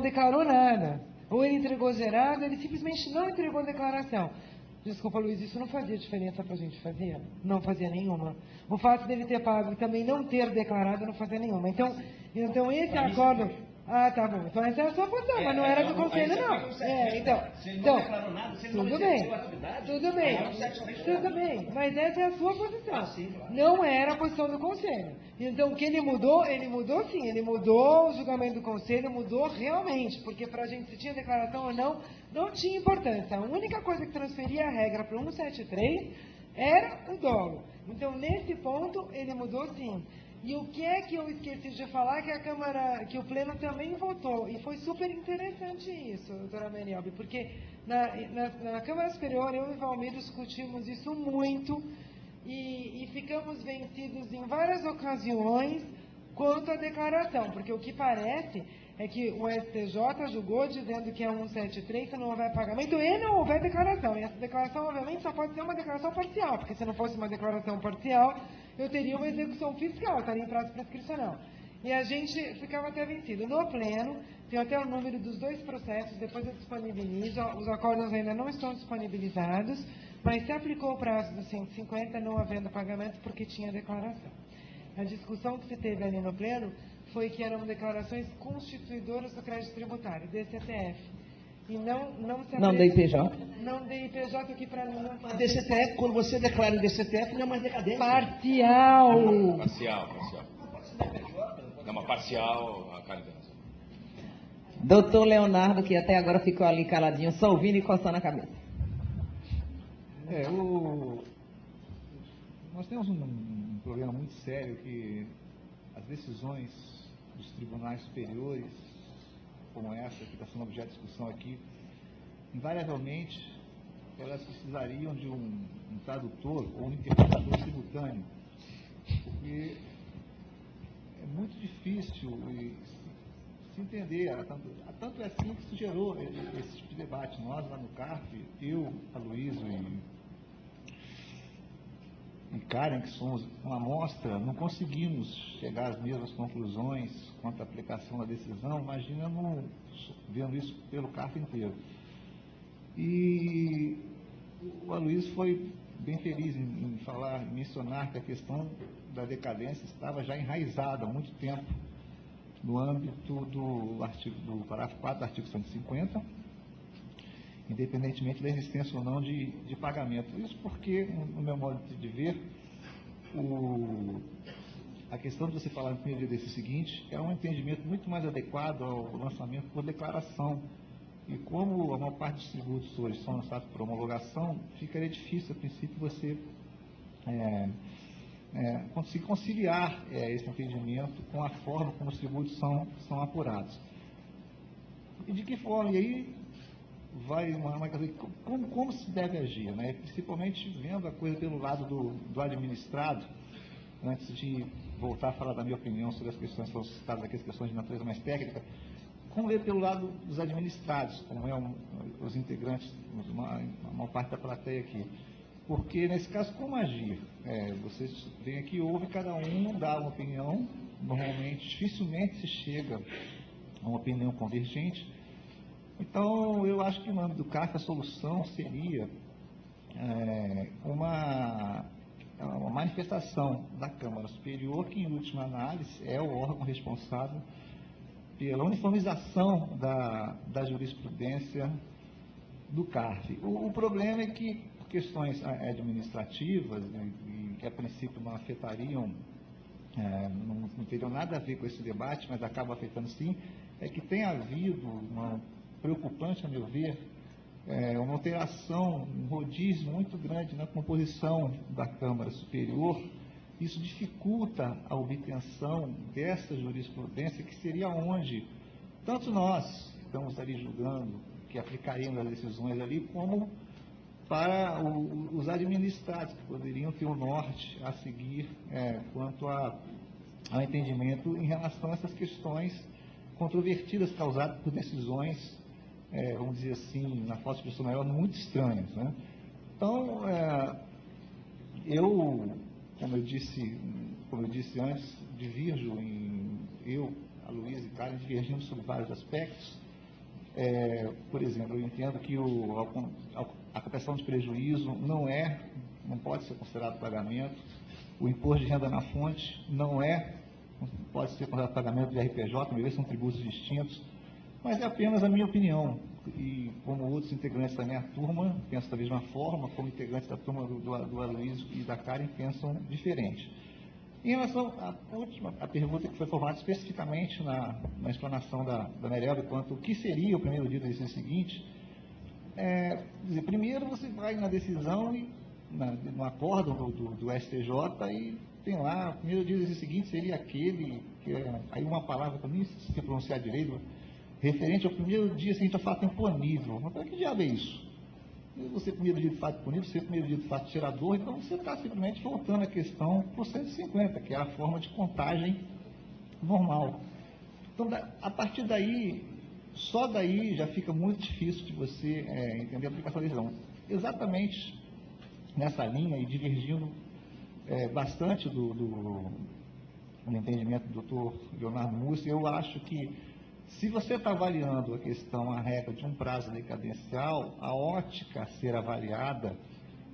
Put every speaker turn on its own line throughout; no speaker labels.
declarou nada. Ou ele entregou zerado, ele simplesmente não entregou a declaração. Desculpa, Luiz, isso não fazia diferença para a gente, fazia? Não fazia nenhuma. O fato dele ter pago e também não ter declarado não fazia nenhuma. Então esse acordo... Ah, tá bom. Então essa é a sua posição, mas não era do conselho, não. Então, tudo bem. Mas essa é a sua posição. Não era a posição do conselho. Então, o que ele mudou sim. Ele mudou o julgamento do conselho, mudou realmente. Porque para a gente se tinha declaração ou não, não tinha importância. A única coisa que transferia a regra para o 173 era o dolo. Então, nesse ponto, ele mudou sim. E o que é que eu esqueci de falar, que a Câmara, que o Pleno também votou, e foi super interessante isso, doutora Merialbe, porque na Câmara Superior, eu e Valmir discutimos isso muito, e ficamos vencidos em várias ocasiões quanto à declaração, porque o que parece é que o STJ julgou dizendo que é 173 se não houver pagamento e não houver declaração. E essa declaração, obviamente, só pode ser uma declaração parcial, porque se não fosse uma declaração parcial, eu teria uma execução fiscal, estaria em prazo prescricional. E a gente ficava até vencido. No Pleno, tem até o número dos dois processos, depois eu disponibilizo, os acordos ainda não estão disponibilizados, mas se aplicou o prazo dos 150, não havendo pagamento, porque tinha declaração. A discussão que se teve ali no Pleno foi que eram declarações constituidoras do crédito tributário, DCTF. E não
da IPJ?
Não da IPJ, que para mim não...
DCTF, quando você declara em DCTF, não é mais decadência.
Parcial.
Não, mas parcial, a cara dela.
Doutor Leonardo, que até agora ficou ali caladinho, só ouvindo e coçando a cabeça.
Nós temos um problema muito sério que as decisões dos tribunais superiores, como essa que está sendo objeto de discussão aqui, invariavelmente elas precisariam de um tradutor ou um interpretador simultâneo, porque é muito difícil se entender. Tanto é assim que se gerou esse tipo de debate. Nós lá no CARF, eu, Aloysio e Karen, que somos uma amostra, não conseguimos chegar às mesmas conclusões quanto à aplicação da decisão, imagina vendo isso pelo CARF inteiro. E o Aloysio foi bem feliz em mencionar que a questão da decadência estava já enraizada há muito tempo no âmbito do parágrafo 4 do artigo 150, independentemente da existência ou não de pagamento. Isso porque, no meu modo de ver, a questão de você falar no primeiro dia desse seguinte é um entendimento muito mais adequado ao lançamento por declaração. E como a maior parte dos tributos hoje são lançados por homologação, ficaria difícil, a princípio, você conseguir conciliar esse entendimento com a forma como os tributos são apurados. E de que forma? E aí vai como se deve agir, né? Principalmente vendo a coisa pelo lado do administrado, antes de voltar a falar da minha opinião sobre as questões que são citadas aqui, as questões de natureza mais técnica, como ver pelo lado dos administrados, como os integrantes, a maior parte da plateia aqui. Porque, nesse caso, como agir? Vocês vêm aqui, ouve cada um, dá uma opinião, normalmente, dificilmente se chega a uma opinião convergente. Então, eu acho que no âmbito do CARF a solução seria uma manifestação da Câmara Superior, que, em última análise, é o órgão responsável pela uniformização da jurisprudência do CARF. O problema é que, por questões administrativas, e que a princípio não afetariam, não teriam nada a ver com esse debate, mas acabam afetando sim, é que tem havido uma preocupante, a meu ver, uma alteração, um rodízio muito grande na composição da Câmara Superior. Isso dificulta a obtenção dessa jurisprudência, que seria onde tanto nós estamos ali julgando, que aplicaríamos as decisões ali, como para os administrados, que poderiam ter o norte a seguir quanto ao entendimento em relação a essas questões controvertidas causadas por decisões, vamos dizer assim, na falta de expressão maior, muito estranhas, né? Então, como eu disse antes, divirjo eu, a Luísa e Karen, divergimos sobre vários aspectos, Por exemplo, eu entendo que a compensação de prejuízo não pode ser considerado pagamento, o imposto de renda na fonte não pode ser considerado pagamento de RPJ, uma vez são tributos distintos, mas é apenas a minha opinião, e como outros integrantes da minha turma pensam da mesma forma, como integrantes da turma do Aloysio e da Karen pensam diferente. Em relação à pergunta que foi formada especificamente na explanação da Merelda, quanto o que seria o primeiro dia do exercício seguinte, primeiro você vai na decisão, no acórdão do STJ, e tem lá, o primeiro dia do exercício seguinte seria aquele, aí uma palavra para mim, se pronunciar direito, referente ao primeiro dia seguinte a fato imponível. Mas que diabo é isso? Você primeiro dia de fato imponível, você primeiro dia de fato gerador, então você está simplesmente voltando a questão para o 150, que é a forma de contagem normal. Então, a partir daí, só daí já fica muito difícil de você entender a aplicação da decisão. Exatamente nessa linha e divergindo bastante do entendimento do doutor Leonardo Mussi, eu acho que se você está avaliando a regra de um prazo decadencial, a ótica a ser avaliada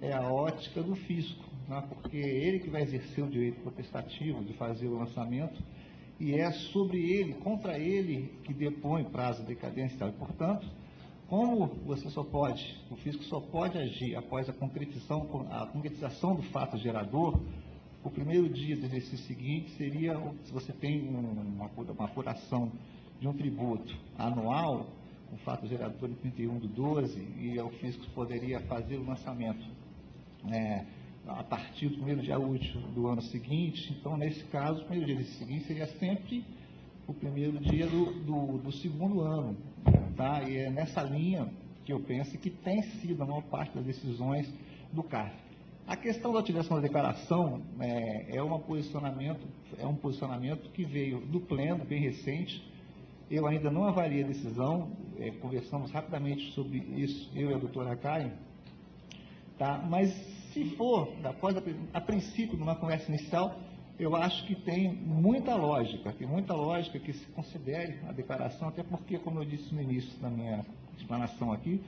é a ótica do fisco, né? Porque é ele que vai exercer o direito protestativo de fazer o lançamento e é sobre ele, contra ele, que depõe prazo decadencial. E, portanto, como o fisco só pode agir após a concretização do fato gerador, o primeiro dia do exercício seguinte seria, se você tem uma apuração de um tributo anual, com fato gerador em 31/12, e o fisco poderia fazer o lançamento a partir do primeiro dia útil do ano seguinte. Então, nesse caso, o primeiro dia seguinte seria sempre o primeiro dia do segundo ano. Tá? E é nessa linha que eu penso que tem sido a maior parte das decisões do CARF. A questão da utilização da declaração é um posicionamento que veio do pleno, bem recente. Eu ainda não avaliei a decisão, conversamos rapidamente sobre isso, eu e a doutora Karen, tá? Mas se for, a princípio, numa conversa inicial, eu acho que tem muita lógica que se considere a declaração, até porque, como eu disse no início da minha explanação aqui,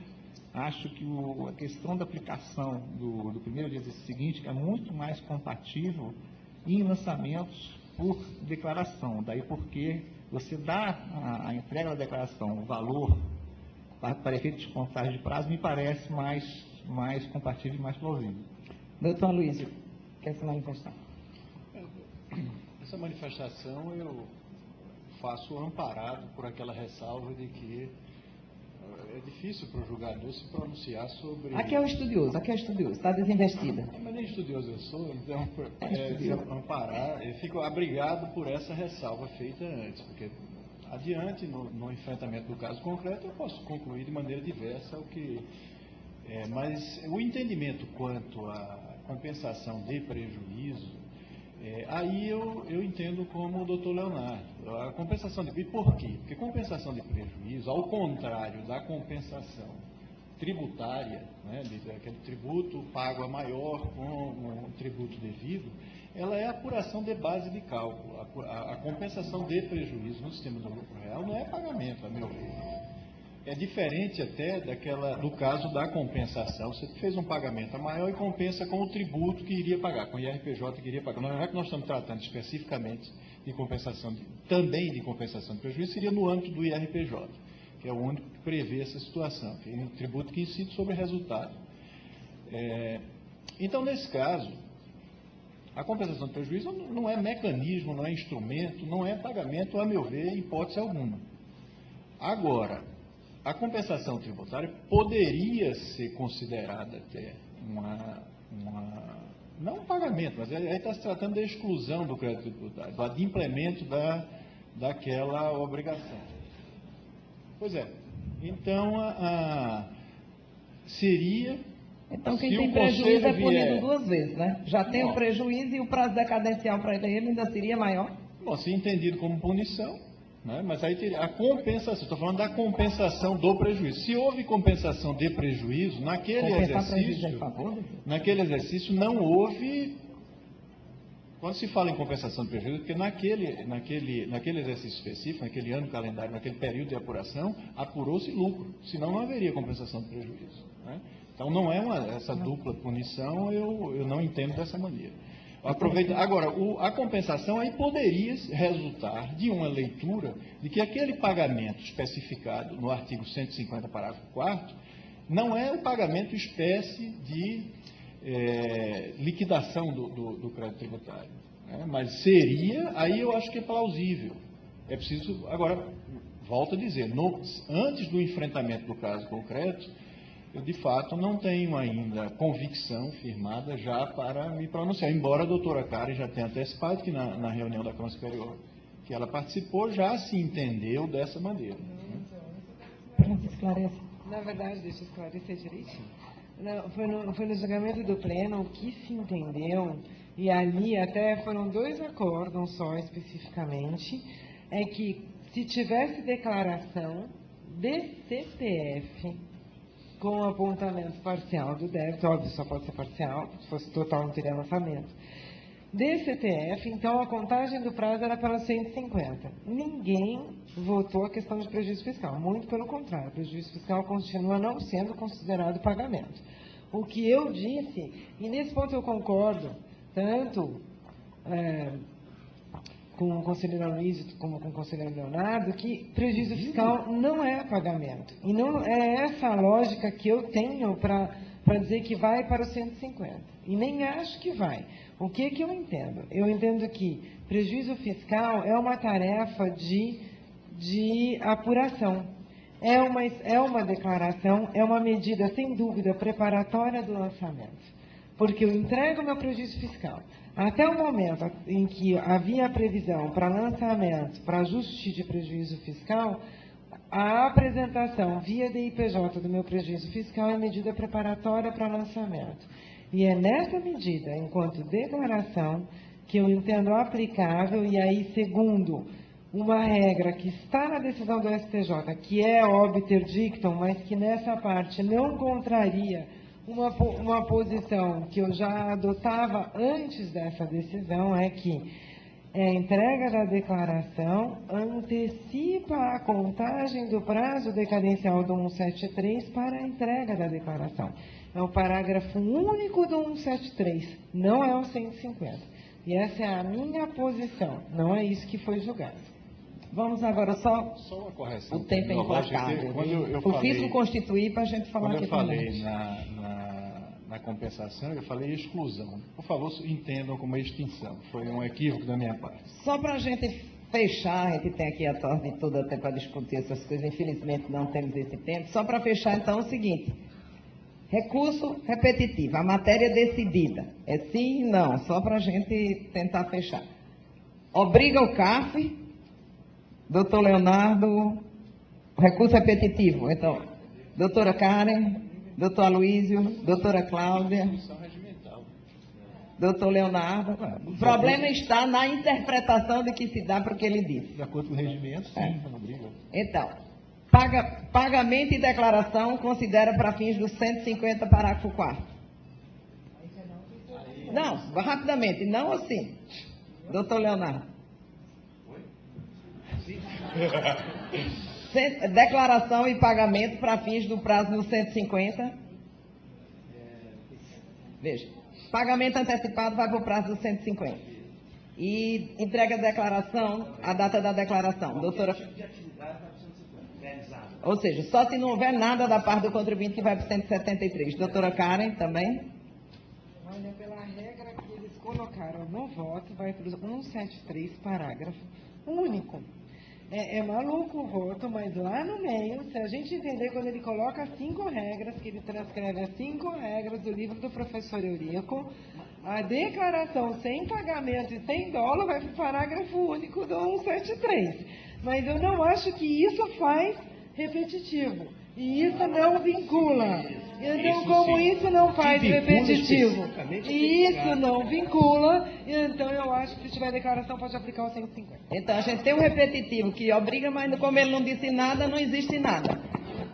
acho que a questão da aplicação do primeiro dia seguinte é muito mais compatível em lançamentos por declaração, daí porque você dá a entrega da declaração, o valor para efeito de contagem de prazo, me parece mais compatível e mais plausível.
Doutor Aloysio, quer se manifestar?
Essa manifestação eu faço amparado por aquela ressalva de que é difícil para o julgador se pronunciar sobre...
Aqui é o estudioso, está desinvestida.
Mas nem estudioso eu sou, então, amparar, eu fico abrigado por essa ressalva feita antes, porque adiante, no enfrentamento do caso concreto, eu posso concluir de maneira diversa o que... mas o entendimento quanto à compensação de prejuízo, aí eu entendo como o doutor Leonardo. A compensação de prejuízo, por quê? Porque compensação de prejuízo, ao contrário da compensação tributária, né, aquele tributo pago a maior com um tributo devido, ela é apuração de base de cálculo. A compensação de prejuízo no sistema do lucro real não é pagamento, a meu ver. É diferente até do caso da compensação. Você fez um pagamento a maior e compensa com o tributo que iria pagar, com o IRPJ que iria pagar. Não é que nós estamos tratando especificamente de compensação, também de compensação de prejuízo, seria no âmbito do IRPJ, que é o único que prevê essa situação, que é um tributo que incide sobre o resultado. Então, nesse caso, a compensação de prejuízo não é mecanismo, não é instrumento, não é pagamento, a meu ver, em hipótese alguma. Agora, a compensação tributária poderia ser considerada até não um pagamento, mas aí está se tratando da exclusão do crédito tributário, do adimplemento daquela obrigação. Pois é, então seria...
Então quem tem prejuízo é punido duas vezes, né? Já tem o prejuízo e o prazo decadencial para ele ainda seria maior?
Bom, se entendido como punição... né? Mas aí teria a compensação, estou falando da compensação do prejuízo. Se houve compensação de prejuízo, naquele exercício não houve Quando se fala em compensação de prejuízo, porque naquele exercício específico, naquele ano calendário, naquele período de apuração, apurou-se lucro, senão não haveria compensação de prejuízo. Né? Então, não é essa dupla punição, eu não entendo dessa maneira. Agora, a compensação aí poderia resultar de uma leitura de que aquele pagamento especificado no artigo 150, parágrafo 4º, não é o pagamento espécie de liquidação do crédito tributário. Né? Mas seria, aí eu acho que é plausível. É preciso, agora, volto a dizer, antes do enfrentamento do caso concreto, eu de fato não tenho ainda convicção firmada já para me pronunciar, embora a doutora Karen já tenha antecipado que na reunião da Câmara Superior que ela participou, já se entendeu dessa maneira.
Na verdade, deixa eu esclarecer direitinho. Não, foi no julgamento do pleno que se entendeu, e ali até foram 2 acórdãos só especificamente, é que se tivesse declaração de CPF com apontamento parcial do débito, óbvio, só pode ser parcial, se fosse total não teria lançamento, de CPF, então a contagem do prazo era para 150. Ninguém votou a questão de prejuízo fiscal, muito pelo contrário, o prejuízo fiscal continua não sendo considerado pagamento. O que eu disse, e nesse ponto eu concordo, tanto com o conselheiro Aloysio como com o conselheiro Leonardo, que prejuízo fiscal não é pagamento. E não é essa a lógica que eu tenho para dizer que vai para os 150. E nem acho que vai. O que eu entendo? Eu entendo que prejuízo fiscal é uma tarefa de apuração. É uma declaração, é uma medida, sem dúvida, preparatória do lançamento. Porque eu entrego meu prejuízo fiscal. Até o momento em que havia previsão para lançamento, para ajuste de prejuízo fiscal, a apresentação via DIPJ do meu prejuízo fiscal é medida preparatória para lançamento. E é nessa medida, enquanto declaração, que eu entendo aplicável, e aí, segundo uma regra que está na decisão do STJ, que é obter dictum, mas que nessa parte não contraria uma posição que eu já adotava antes dessa decisão, é que a entrega da declaração antecipa a contagem do prazo decadencial do 173 para a entrega da declaração. É o parágrafo único do 173, não é o 150. E essa é a minha posição, não é isso que foi julgado.
Vamos agora só
uma correção.
O tempo é implacável. O físico constituir para a gente falar aqui também.
Quando eu falei na compensação, eu falei exclusão. Por favor, entendam como extinção. Foi um equívoco da minha parte.
Só para a gente fechar, a gente tem aqui a tarde toda até para discutir essas coisas, infelizmente não temos esse tempo. Só para fechar, então, o seguinte: recurso repetitivo, a matéria decidida. É sim e não, só para a gente tentar fechar. Obriga o CARF, doutor Leonardo, recurso repetitivo. Então, doutora Karen, doutor Aloysio, doutora Cláudia, doutor Leonardo. O problema está na interpretação de que se dá para o que ele disse.
De acordo com o regimento, sim, obriga.
Então, pagamento e declaração considera para fins do 150, parágrafo 4º. Não, rapidamente, não assim. Doutor Leonardo. Declaração e pagamento para fins do prazo no 150. Veja, pagamento antecipado vai para o prazo do 150. E entrega a declaração, a data da declaração. Doutora... Ou seja, só se não houver nada da parte do contribuinte que vai para o 173. Doutora Karen, também?
Olha, pela regra que eles colocaram no voto, vai para o 173, parágrafo único. É maluco o voto, mas lá no meio, se a gente entender, quando ele coloca 5 regras, que ele transcreve as 5 regras do livro do professor Eurico, a declaração sem pagamento e sem dolo vai para o parágrafo único do 173. Mas eu não acho que isso faz repetitivo. E isso não vincula. Então, como isso não faz repetitivo, e isso não vincula, então eu acho que se tiver declaração pode aplicar o 150.
Então, a gente tem um repetitivo que obriga, mas como ele não disse nada, não existe nada.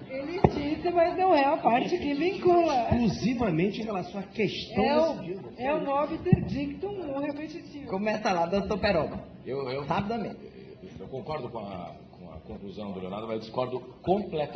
Ele disse justiça, mas não é a parte que vincula.
Exclusivamente em relação à questão decidido.
É um obter dictum um repetitivo.
Começa lá, doutor Peroba.
Eu
Rapidamente.
concordo com a conclusão do Leonardo, mas discordo completamente.